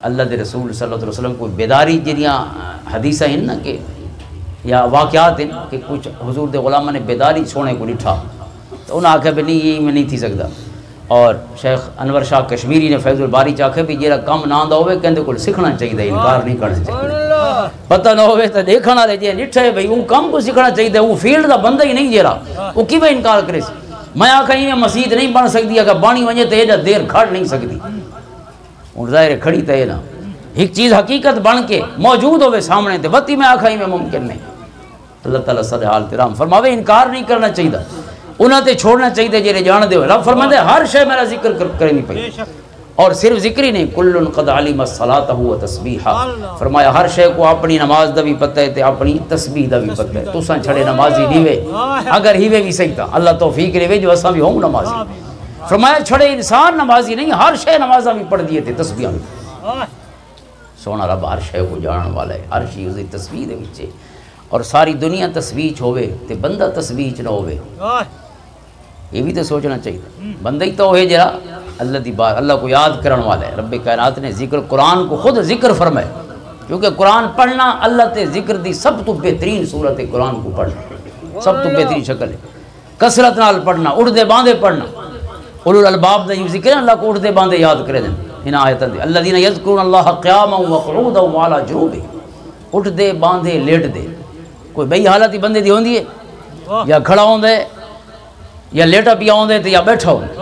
اللہ دے رسول صلی اللہ علیہ وسلم کو بیداری جنیاں حدیثہ ہیں نا کہ یا واقعات ہیں کہ کچھ حضور دے غلامہ نے بیداری سونے کو لٹھا تو انہوں نے آکھا بھی نہیں یہ میں نہیں تھی سکتا. اور شیخ انور شاہ کشمیری نے فیض الباری چاہے بھی جیرا کم نہ آندا ہوئے کہندے کو سیکھنا چاہیے، انکار نہیں کرنا چاہیے. پتہ نہ ہوئے تو دیکھنا لے جے لٹھے بھئی وہ کم کو سیکھنا چاہیے، وہ فیلڈ دا بندہ ہی نہیں جیرا وہ کی میں انکار کرے سی. میں آکھا یہ مسجد نہیں بن سکتی اگر بانی ونجے تو یہ دیر کھڑ نہیں سکتی. اور ظاہر کھڑی تے نا ایک چیز حقیقت بن کے موجود ہوئے سامنے تے بتی میں آکھا ہی میں ممکن نہیں. اللہ تعالیٰ صلی حال ترام فرماوے انکار نہیں کرنا چاہیے، انہاں تے چھوڑنا چاہیے جیرے جان دے. رب فرماندے ہر شے میرا ذکر کرنی پئی، اور صرف ذکر ہی نہیں، کل قد علم الصلاۃ و تسبیحا. فرمایا ہر شے کو اپنی نماز دا بھی پتہ ہے تے اپنی تسبیح دا بھی پتہ ہے. تساں چھڑے نمازی نہیں وے، اگر ہی وے بھی صحیح تا اللہ توفیق دے وے جو اساں بھی ہوں نمازی. فرمایا چھڑے انسان نمازی نہیں، ہر شے نمازاں بھی پڑھ دیے تے تسبیحاں بھی. سونا رب ہر شے کو جانن والا ہے، ہر چیز دی تسبیح دے وچ. اور ساری دنیا تسبیح چ ہوے تے بندہ تسبیح چ نہ ہوے، یہ بھی تو سوچنا چاہیے. بندہ ہی تو ہے جرا اللہ دی بات اللہ کو یاد کرن والا ہے. رب کائنات نے ذکر قرآن کو خود ذکر فرمائے، کیونکہ قرآن پڑھنا اللہ تے ذکر دی سب تو بہترین صورت ہے. قرآن کو پڑھنا سب تو بہترین شکل ہے. کثرت نال پڑھنا، اڑدے باندھے پڑھنا. اولو الالباب دا یہ ذکر ہے اللہ کو اڑدے باندھے یاد کرے دیں. ان آیتاں دے الذین یذکرون اللہ قیاما وقعودا وعلی جنوبہم، اٹھدے باندھے لیٹ دے. کوئی بئی حالت ہی بندے دی ہوندی ہے، یا کھڑا ہوندے یا لیٹا پیا ہوندے تے یا بیٹھا ہوندے.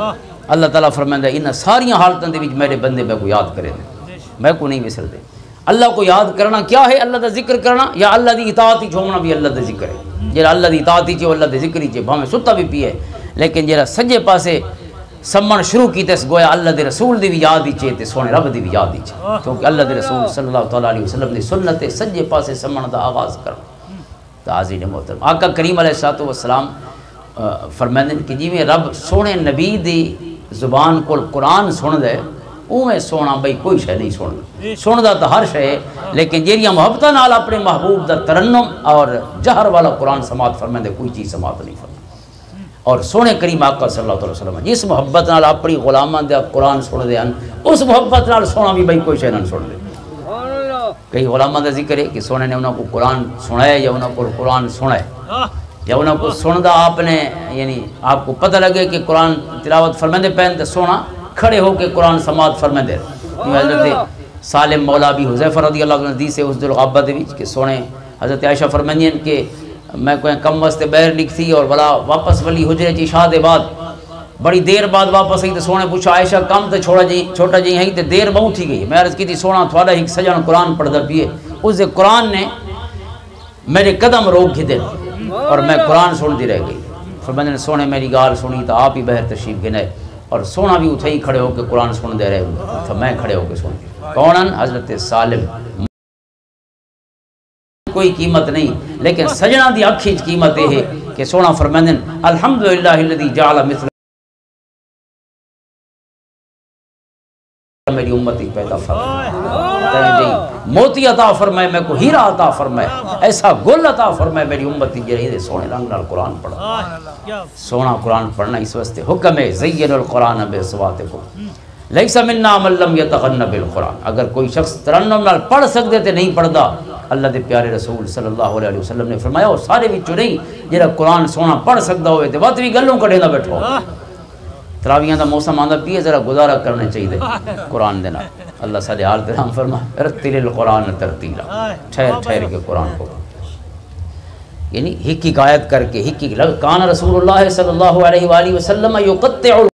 اللہ تعالیٰ فرمائندا ہے ان ساریاں حالتاں دے وچ میرے بندے میں کو یاد کرے دے، میں کو نہیں وسر دے. اللہ کو یاد کرنا کیا ہے؟ اللہ دا ذکر کرنا، یا اللہ دی اطاعت ہی ہونا بھی اللہ دا ذکر ہے. جڑا اللہ دی اطاعت ہی اللہ دے ذکر ہی بھاویں ستا بھی پیے، لیکن جڑا سجے پاسے سمن شروع کیتے گویا اللہ دے رسول دی بھی یاد ہی چے تے سونے رب دی بھی یاد ہی چے. کیونکہ اللہ دے رسول صلی اللہ تعالیٰ علیہ وسلم دی سنت سجے پاسے سمن دا آغاز کرنا. تعزیز محترم آقا کریم علیہ السلام فرمائندے کہ جی میں رب سونے نبی دی زبان کو قرآن سن دے اویں سونا بھئی کوئی شے نہیں سندا. سندا تو ہر شے، لیکن جیریاں محبتاں نال اپنے محبوب دا ترنم اور جہر والا قرآن سماعت فرمائندے کوئی چیز سماعت نہیں فرمائے. اور سونے کریم آقا صلی اللہ علیہ وسلم جس محبت نال اپنی غلاماں دا قرآن سن دے اس محبت نال سونا بھی بھئی کوئی شے نہ سن دے. کئی علماء دا ذکر ہے کہ سونے نے انہوں کو قرآن سنائے یا انہوں کو قرآن سنائے یا انہوں کو سندہ آپ نے یعنی آپ کو پتہ لگے کہ قرآن تلاوت فرمندے پہن تے سونا کھڑے ہو کے قرآن سماعت فرمندے. حضرت سالم مولا بھی حذیفہ رضی اللہ عنہ حدیث ہے اس دل غابہ دے وچ کہ سونے حضرت عائشہ فرمندی ہیں کہ میں کوئی کم واسطے بہر لکھتی اور بلا واپس ولی حجرے چی شاہ دے بعد بڑی دیر بعد واپس آئی تو سونے پوچھا عائشہ کم تو چھوٹا جی ہیں تو دیر بہت ہی گئی. میں عرض کی تھی سونا تھوڑا ہی سجن قرآن پڑھتا پیے. اس قرآن نے میرے قدم روک کے دے اور میں قرآن سنتی رہ گئی. فرماندے نے سونے میری گال سنی تو آپ ہی بہر تشریف گنے اور سونا بھی اتھے ہی کھڑے ہو کے قرآن سن دے رہے تو میں کھڑے ہو کے سنتی. کونن؟ حضرت سالم. کوئی قیمت نہیں، لیکن سجنہ دی اکھی قیمت ہے کہ سونا فرماندے الحمدللہ الذی جعل مثل میری امتی پیدا فرمائے، موتی عطا فرمائے، میں کو ہیرا عطا فرمائے، ایسا گل عطا فرمائے میری امتی جرہی سونے رنگ نال قرآن پڑھا. سونا قرآن پڑھنا اس واسطے حکم ہے زین القرآن بصواتکم لیس منا من لم یتغن بالقرآن. اگر کوئی شخص ترنم نال پڑھ سکتے تے نہیں پڑھدا، اللہ دے پیارے رسول صلی اللہ علیہ وسلم نے فرمایا وہ سارے وچوں نہیں جڑا قرآن سونا پڑھ سکدا ہوئے تے وقت بھی گلوں کڈے نہ بیٹھو. تراویاں دا موسم آندا پیے ذرا گزارا کرنا چاہیے قرآن دے نال. اللہ صلی حال ترام فرمایا رتل القرآن ترتیلا، ٹھہر ٹھہر کے قرآن کو یعنی ہک آیت کر کے ہک کان رسول اللہ صلی اللہ علیہ وآلہ وسلم یقطع